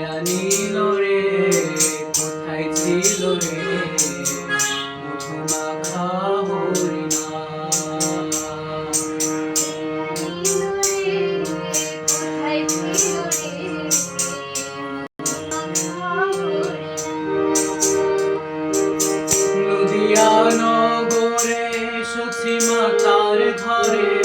আনিল রে কোথায় ছিল রে মধু মাখা হরিনাম নদিয়া নগরে সখী মাতার ঘরে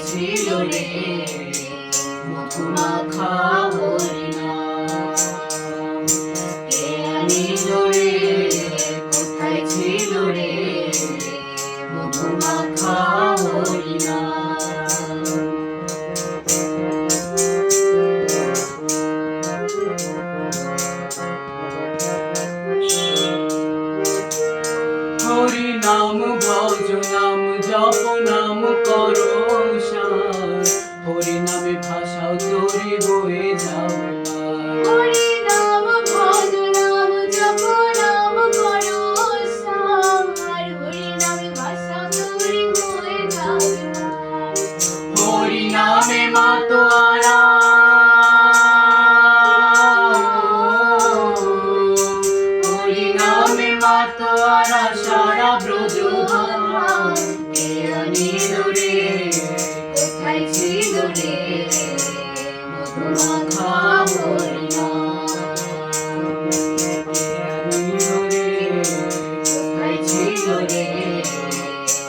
ছিল রে মধু মাখা হরিনাম কে আনিল রে কোথায় ছিল রে মধু মাখা হরিনাম হরি নাম ভজ নাম জপ নাম করো হরি নামে ভাষাও তোরে বয়ে যাবে হরি নাম ভজ নাম জপ নাম করো সার হরি নামে ভাষা তোরে বয়ে যাবে হরি নামে মাতোয়ারা হরি নামে মাতোয়ারা সারা ব্রজ কে আনিল রে কোথায় ছিল রে মধু মাখা হরিনাম কে আনিল রে কোথায় ছিল রে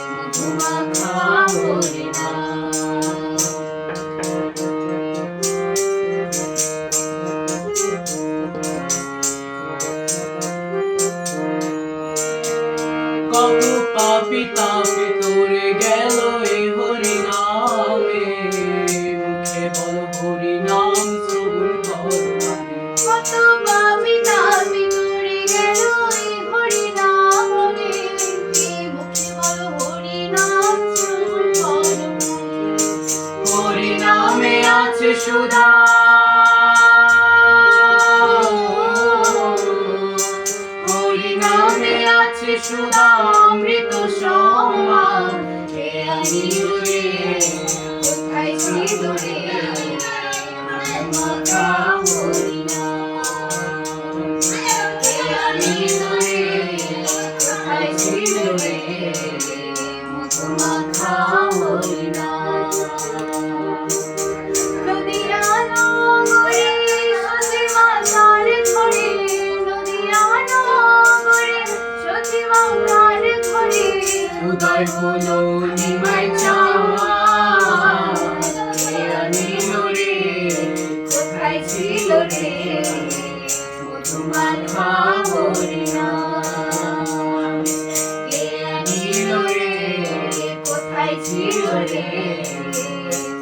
মধু মাখা হরিনাম কত পাপি তাপে তোরে গেল এ হরি নামে মুখে বল হরি নাম শ্রবণ কর কত পাপি তাপি তোরে গেল এই হরি নামে মুখে বল হরি নাম শ্রবণ কর হরি নামে আছে সুধা হরি নামে আছে সুধা অমৃত সমান কে আনিল রে কোথায় ছিল রে মাখা হরিনাম কে আনিল রে কোথায় ছিল রে মধু মাখা হরিনাম নদিয়া নগরে সতী মাতার ঘরে নদিয়া নগরে সতী মাতার ঘরে উদয় হলো নিমাই চাঁদ কে আনিল রে কোথায় ছিল রে মধু মাখা হরিনাম কে আনিল রে কোথায় ছিল রে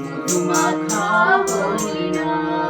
মধু মাখা হরিনাম